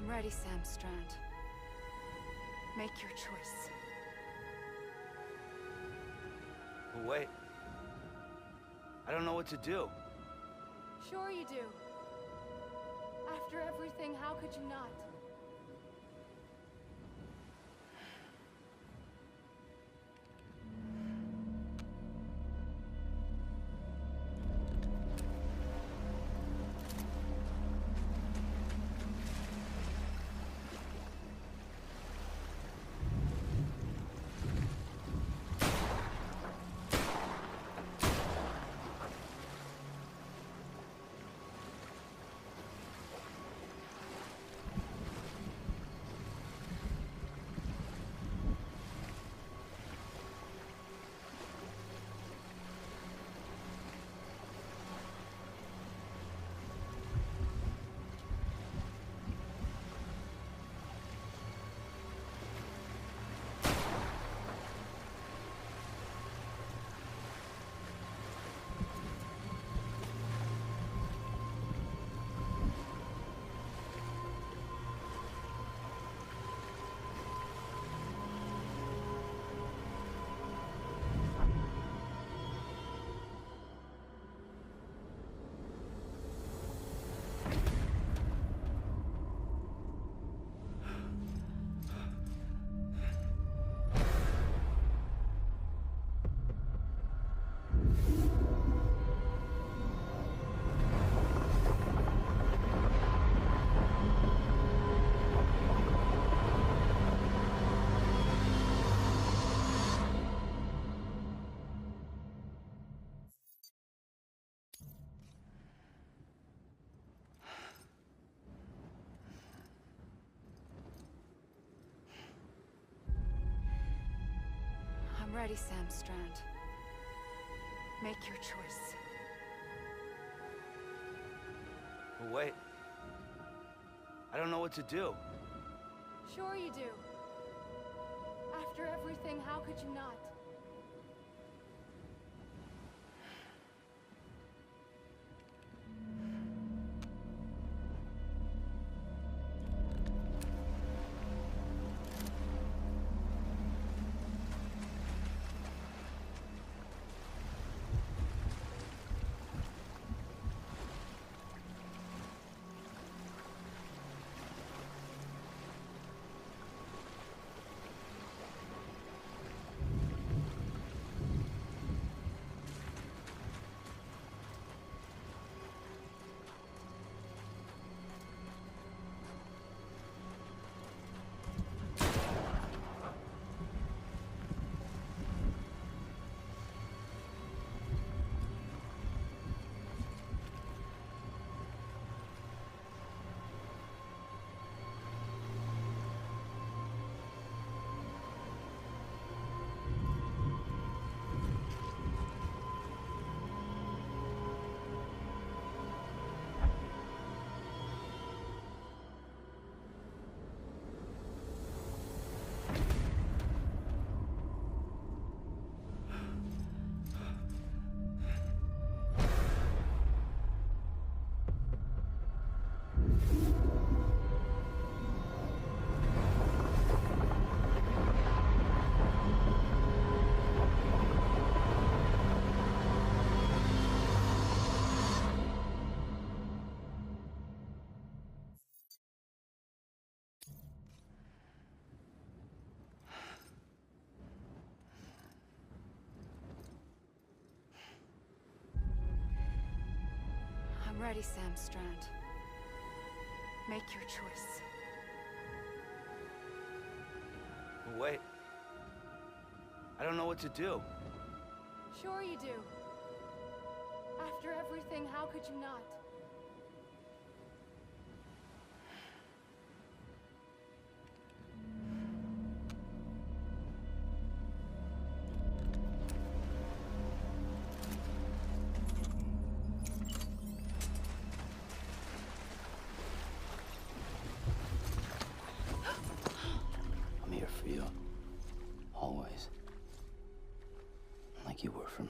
I'm ready, Sam Strand. Make your choice. But wait. I don't know what to do. Sure you do. After everything, how could you not? I'm ready, Sam Strand. Make your choice. But wait. I don't know what to do. Sure you do. After everything, how could you not? I'm ready, Sam Strand. Make your choice. But wait. I don't know what to do. Sure you do. After everything, how could you not? I'm here for you. Always. Like you were for me.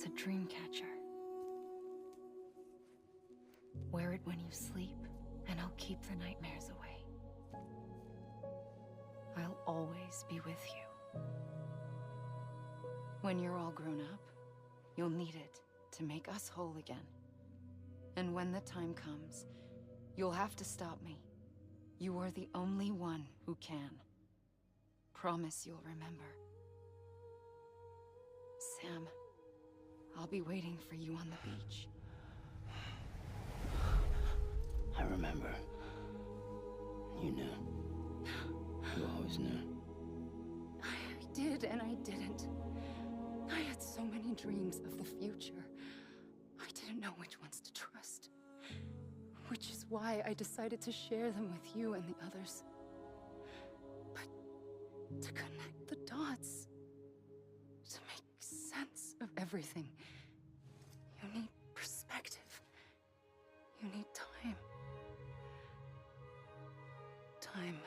It's a dream catcher. Wear it when you sleep, and I'll keep the nightmares away. I'll always be with you. When you're all grown up, you'll need it to make us whole again. And when the time comes, you'll have to stop me. You are the only one who can. Promise you'll remember. Sam, I'll be waiting for you on the beach. I remember. You knew. You always knew. I did and I didn't. I had so many dreams of the future. I didn't know which ones to trust. Which is why I decided to share them with you and the others. But to connect the dots, to make sense of everything, you need perspective. You need time. Time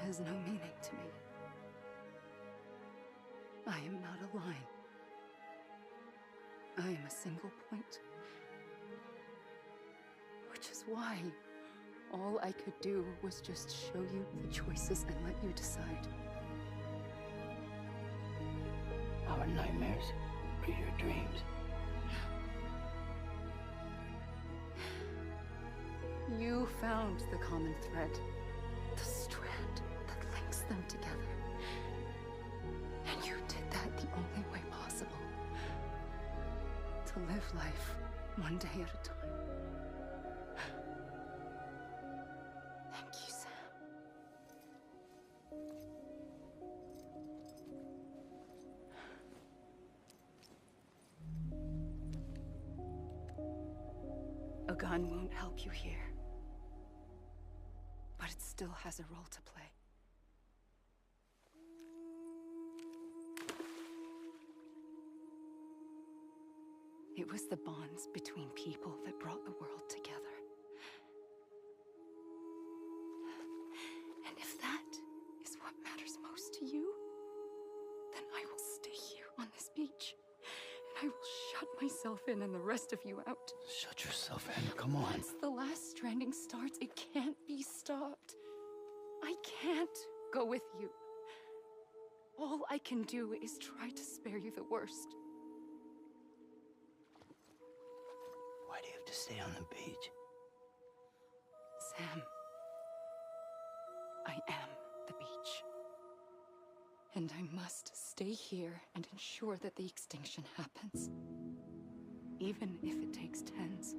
has no meaning to me. I am not a line. I am a single point. Which is why all I could do was just show you the choices and let you decide. Our nightmares are your dreams. You found the common thread, the strand that links them together. And you did that the only way possible. To live life one day at a time. Thank you, Sam. A gun won't help you here. But it still has a role to play. It was the bonds between people that brought the world together. And if that is what matters most to you, then I will stay here on this beach. And I will shut myself in and the rest of you out. Shut yourself in, come on. Once the last stranding starts, it can't be stopped. I can't go with you. All I can do is try to spare you the worst. Why do you have to stay on the beach? Sam, I am the beach. And I must stay here and ensure that the extinction happens. Even if it takes tens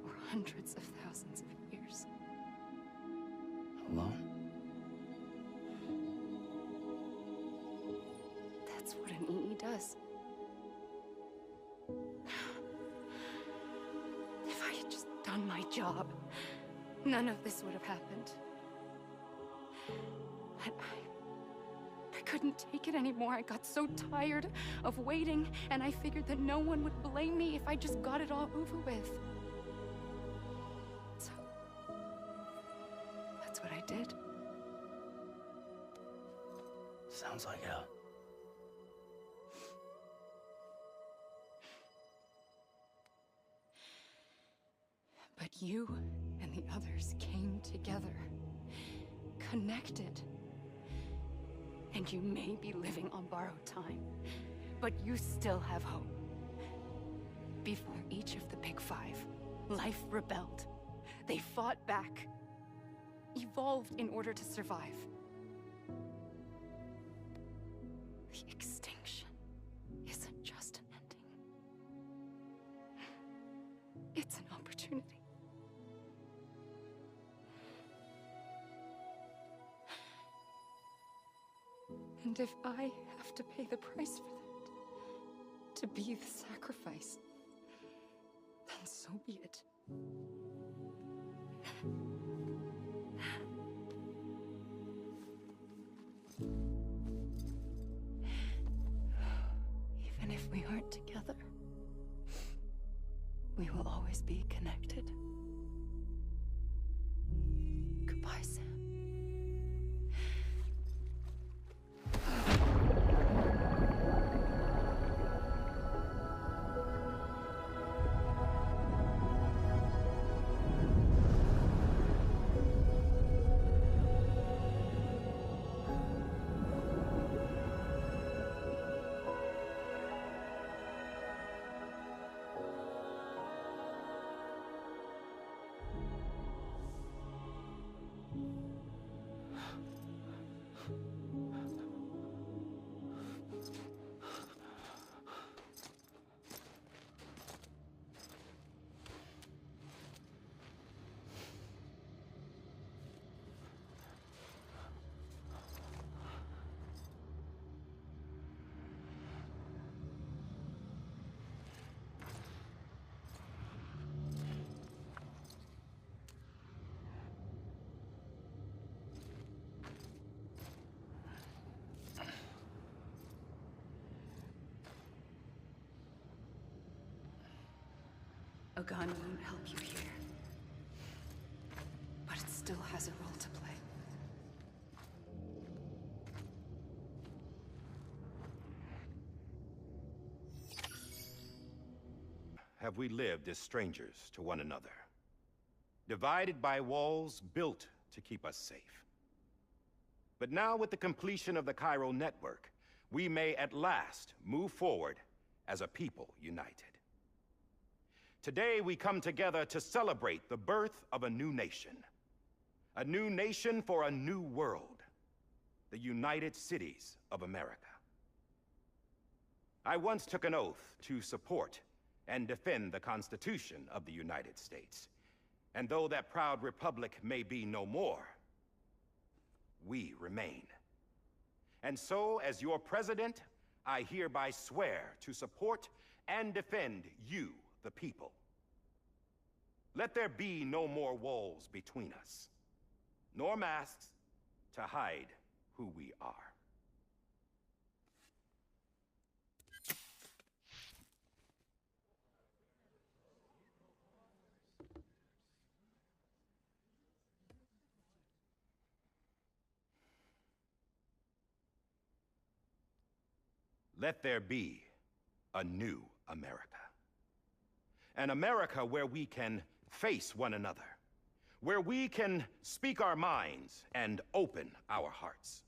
or hundreds of thousands of years. Alone? That's what an EE does. If I had just done my job, none of this would have happened. But I couldn't take it anymore. I got so tired of waiting, and I figured that no one would blame me if I just got it all over with. So, that's what I did. Sounds like hell. But you and the others came together, connected. And you may be living on borrowed time, but you still have hope. Before each of the Big Five, life rebelled. They fought back, evolved in order to survive. The extinction isn't just an ending. It's an opportunity. And if I have to pay the price for that, to be the sacrifice, then so be it. Even if we aren't together, we will always be connected. Goodbye, Sam. A gun won't help you here. But it still has a role to play. Have we lived as strangers to one another, divided by walls built to keep us safe. But now, with the completion of the Cairo network, we may at last move forward as a people united. Today, we come together to celebrate the birth of a new nation for a new world, the United Cities of America. I once took an oath to support and defend the Constitution of the United States. And though that proud republic may be no more, we remain. And so, as your president, I hereby swear to support and defend you, the people. Let there be no more walls between us, nor masks to hide who we are. Let there be a new America. An America where we can face one another, where we can speak our minds and open our hearts.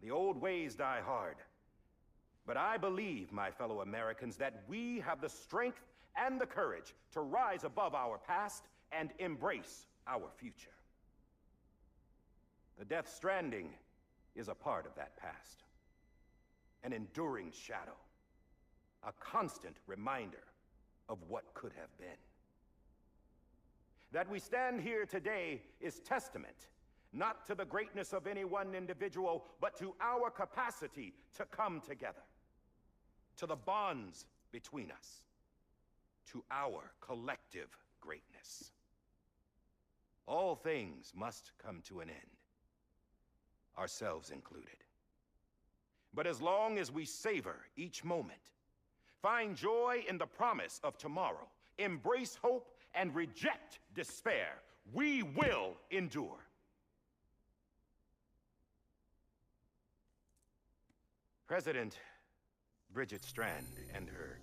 The old ways die hard, but I believe, my fellow Americans, that we have the strength and the courage to rise above our past and embrace our future. The Death Stranding is a part of that past. An enduring shadow, a constant reminder of what could have been. That we stand here today is testament, not to the greatness of any one individual, but to our capacity to come together, to the bonds between us, to our collective greatness. All things must come to an end, ourselves included. But as long as we savor each moment, find joy in the promise of tomorrow, embrace hope, and reject despair, we will endure. President Bridget Strand and her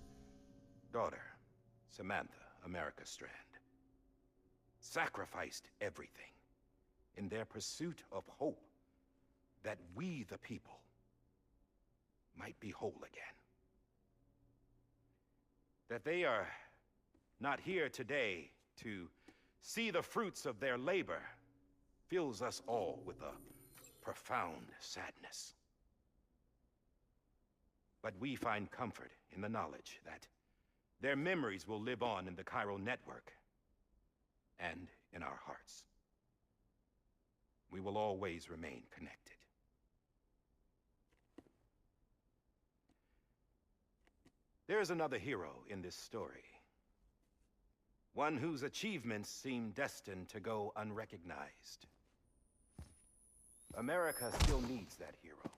daughter, Samantha America Strand, sacrificed everything in their pursuit of hope that we, the people, might be whole again. That they are not here today to see the fruits of their labor fills us all with a profound sadness. But we find comfort in the knowledge that their memories will live on in the Cairo network and in our hearts. We will always remain connected. There is another hero in this story. One whose achievements seem destined to go unrecognized. America still needs that hero.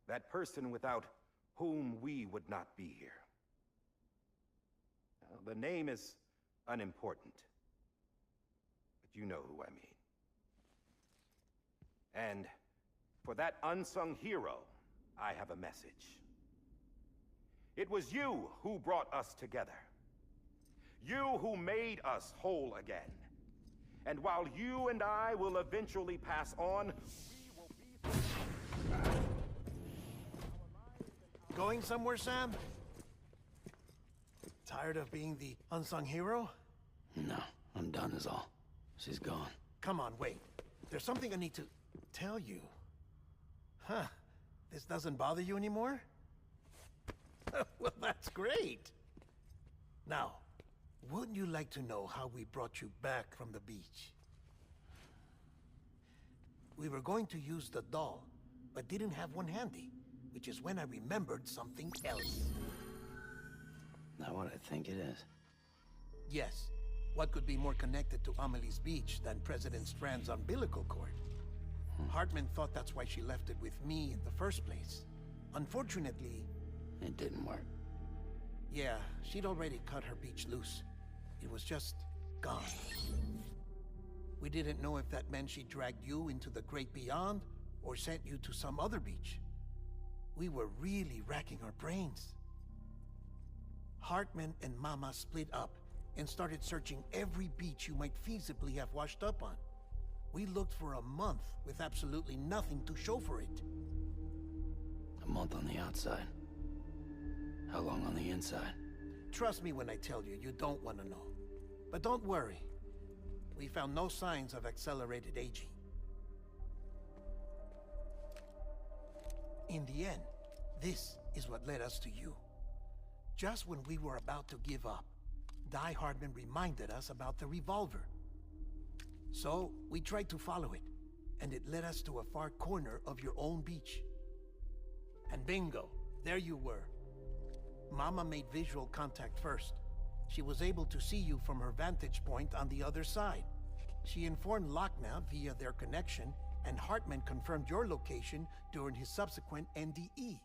That person without whom we would not be here. Now, the name is unimportant, but you know who I mean. And for that unsung hero, I have a message. It was you who brought us together. You who made us whole again. And while you and I will eventually pass on, we will be... Going somewhere, Sam? Tired of being the unsung hero? No, I'm done is all. She's gone. Come on, wait. There's something I need to tell you. Huh. This doesn't bother you anymore? Well, that's great. Now, wouldn't you like to know how we brought you back from the beach? We were going to use the doll, but didn't have one handy, which is when I remembered something else. Not what I think it is. Yes. What could be more connected to Amelie's beach than President Strand's umbilical cord? Hartman thought that's why she left it with me in the first place. Unfortunately... It didn't work. Yeah, she'd already cut her beach loose. It was just gone. We didn't know if that meant she dragged you into the great beyond, or sent you to some other beach. We were really racking our brains. Hartman and Mama split up and started searching every beach you might feasibly have washed up on. We looked for a month with absolutely nothing to show for it. A month on the outside. How long on the inside? Trust me when I tell you, you don't want to know. But don't worry. We found no signs of accelerated aging. In the end, this is what led us to you. Just when we were about to give up, Di Hardman reminded us about the revolver. So, we tried to follow it, and it led us to a far corner of your own beach. And bingo, there you were. Mama made visual contact first. She was able to see you from her vantage point on the other side. She informed Lochna via their connection, and Hartman confirmed your location during his subsequent NDE.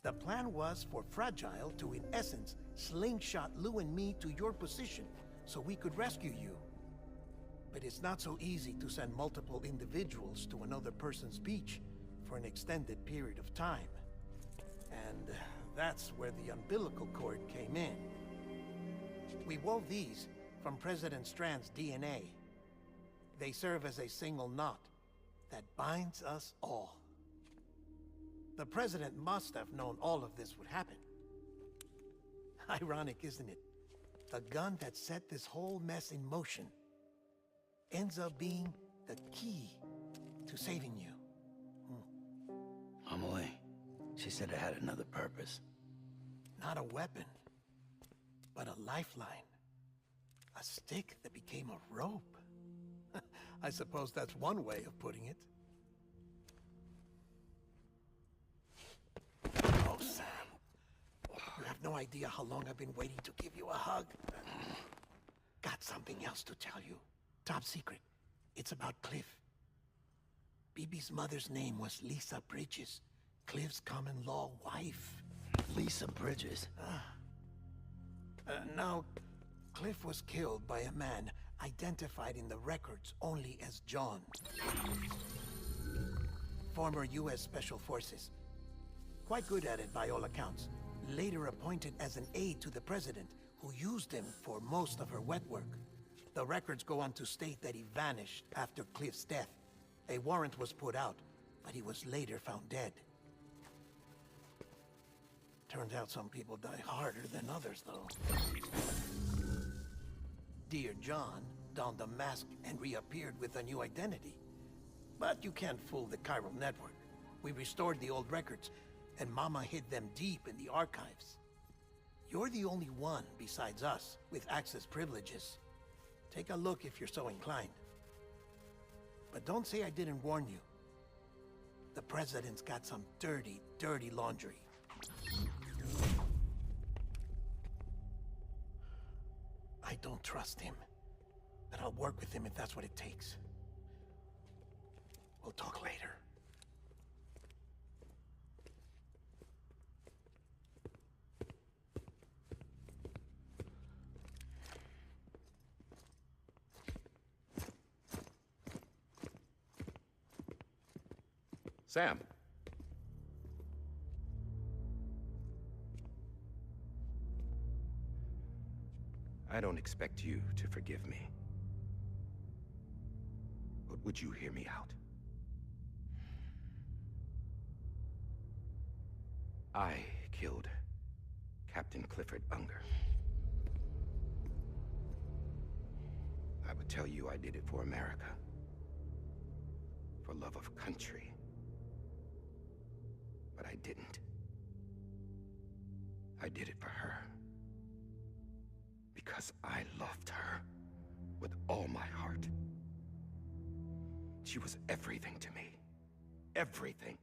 The plan was for Fragile to, in essence, slingshot Lou and me to your position so we could rescue you. But it's not so easy to send multiple individuals to another person's beach for an extended period of time. And that's where the umbilical cord came in. We wove these from President Strand's DNA. They serve as a single knot that binds us all. The President must have known all of this would happen. Ironic, isn't it? The gun that set this whole mess in motion ends up being the key to saving you. Amelie, she said it had another purpose. Not a weapon, but a lifeline. A stick that became a rope. I suppose that's one way of putting it. Oh, Sam. You have no idea how long I've been waiting to give you a hug. Got something else to tell you. Top secret. It's about Cliff. BB's mother's name was Lisa Bridges, Cliff's common-law wife. Lisa Bridges? Now, Cliff was killed by a man identified in the records only as John. Former U.S. Special Forces. Quite good at it by all accounts. Later appointed as an aide to the president, who used him for most of her wet work. The records go on to state that he vanished after Cliff's death. A warrant was put out, but he was later found dead. Turns out some people die harder than others, though. Dear John donned a mask and reappeared with a new identity. But you can't fool the chiral network. We restored the old records, and Mama hid them deep in the archives. You're the only one, besides us, with access privileges. Take a look if you're so inclined. But don't say I didn't warn you. The President's got some dirty, dirty laundry. I don't trust him, but I'll work with him if that's what it takes. We'll talk later. Sam. I don't expect you to forgive me. But would you hear me out? I killed Captain Clifford Unger. I would tell you I did it for America. For love of country. But I didn't. I did it for her. Because I loved her with all my heart. She was everything to me. Everything.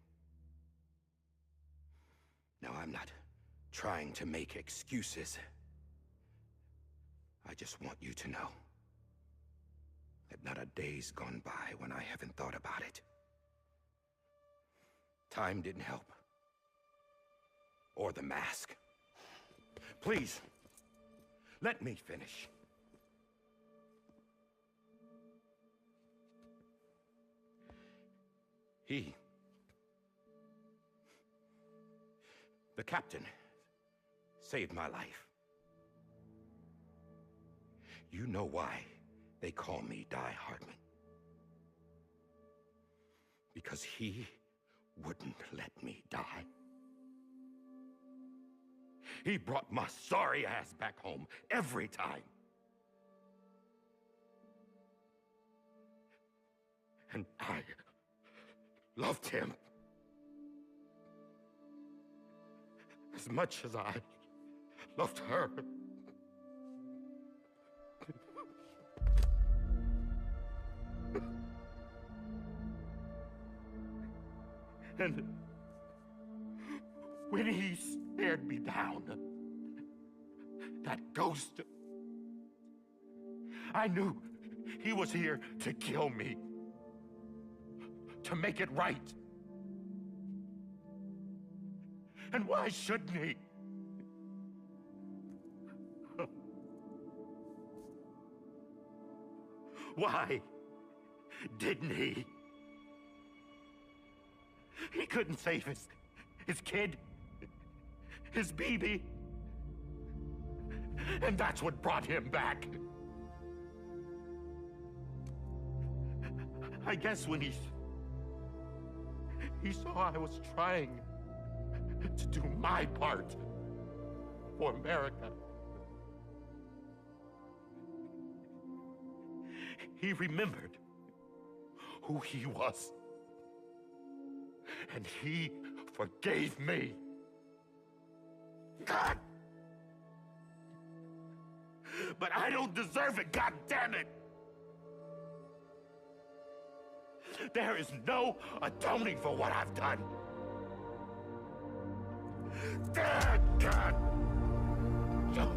Now, I'm not trying to make excuses. I just want you to know that not a day's gone by when I haven't thought about it. Time didn't help. Or the mask. Please, let me finish. The captain, saved my life. You know why they call me Die Hardman? Because he wouldn't let me die. He brought my sorry ass back home every time. And I loved him as much as I loved her. And when he stared me down, that ghost, I knew he was here to kill me, to make it right. And why shouldn't he? Why didn't he? He couldn't save his kid, his baby. And that's what brought him back. I guess when he saw I was trying to do my part for America, he remembered who he was. And he forgave me. God! But I don't deserve it, God damn it! There is no atoning for what I've done. God! No.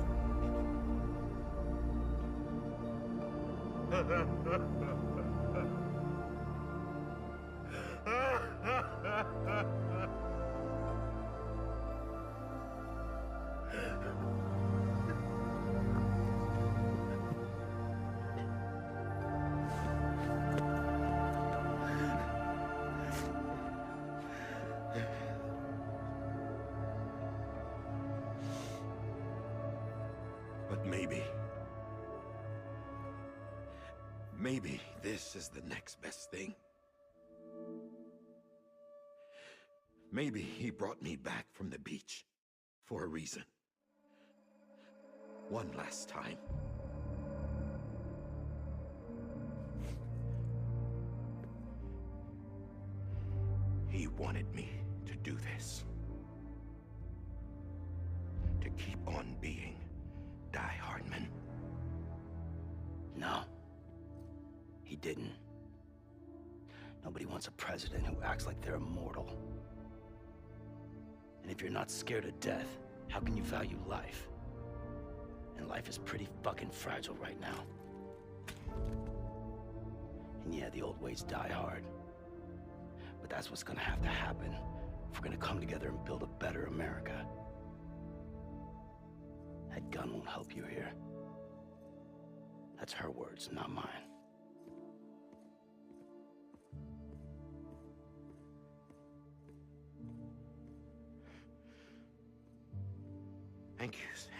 But maybe this is the next best thing. Maybe he brought me back from the beach for a reason. One last time. He wanted me to do this. To keep on being Die Hardman. No. He didn't. Nobody wants a president who acts like they're immortal. And if you're not scared of death, how can you value life? And life is pretty fucking fragile right now. And yeah, the old ways die hard. But that's what's gonna have to happen if we're gonna come together and build a better America. That gun won't help you here. That's her words, not mine. Thank you, Sam.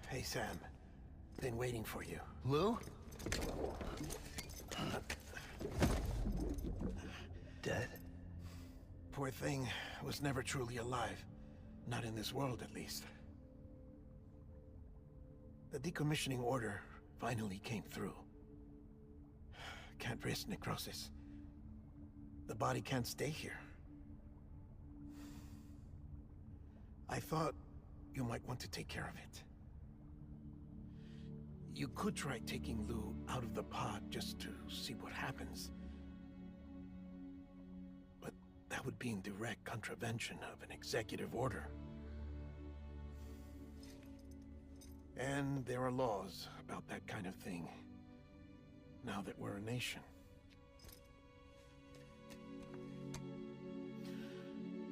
Hey, Sam. Been waiting for you. Lou? Dead? Poor thing was never truly alive. Not in this world, at least. The decommissioning order finally came through. Can't risk necrosis. The body can't stay here. I thought you might want to take care of it. You could try taking Lou out of the pod just to see what happens. would be in direct contravention of an executive order. And there are laws about that kind of thing, now that we're a nation.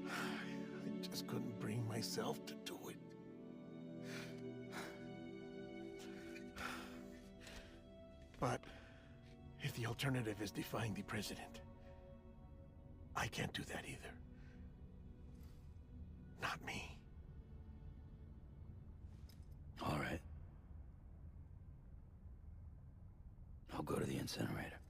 I just couldn't bring myself to do it. But if the alternative is defying the president, I can't do that either. Not me. All right. I'll go to the incinerator.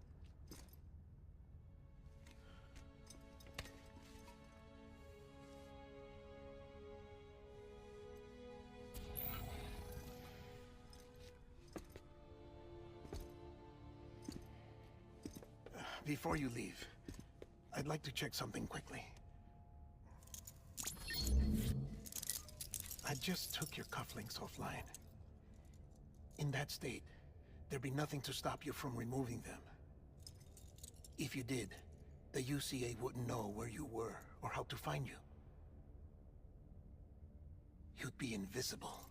Before you leave, I'd like to check something quickly. I just took your cufflinks offline. In that state, there'd be nothing to stop you from removing them. If you did, the UCA wouldn't know where you were or how to find you. You'd be invisible.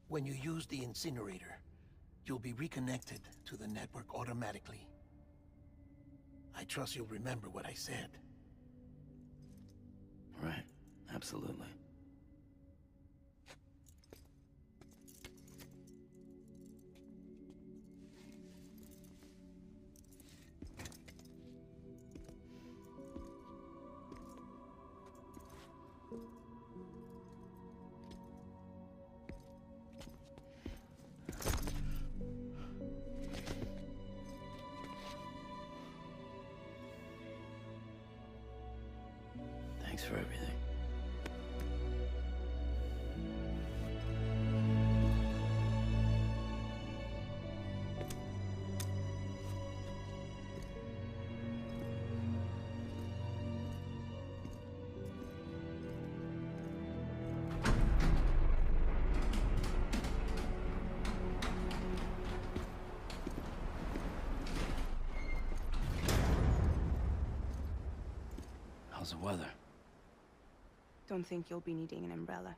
When you use the incinerator, you'll be reconnected to the network automatically. I trust you'll remember what I said. Right, absolutely. Thanks for everything. How's the weather? Don't think you'll be needing an umbrella.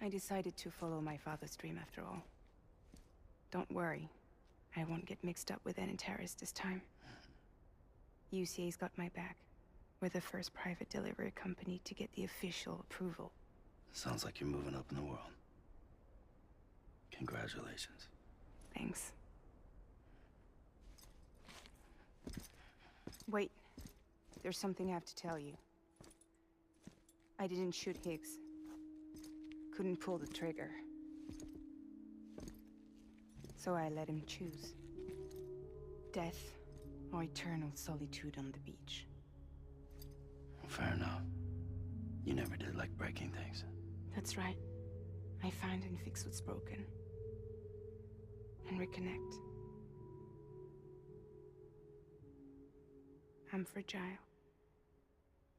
I decided to follow my father's dream after all. Don't worry, I won't get mixed up with any terrorists this time. UCA's got my back. We're the first private delivery company to get the official approval. Sounds like you're moving up in the world. Congratulations. Thanks. Wait, there's something I have to tell you. I didn't shoot Higgs. Couldn't pull the trigger. So I let him choose. Death or eternal solitude on the beach. Fair enough. You never did like breaking things. That's right. I find and fix what's broken. And reconnect. I'm fragile.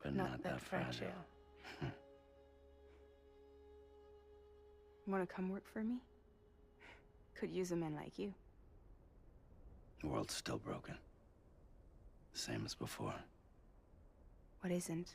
But not that fragile. Wanna come work for me? Could use a man like you. The world's still broken. Same as before. What isn't?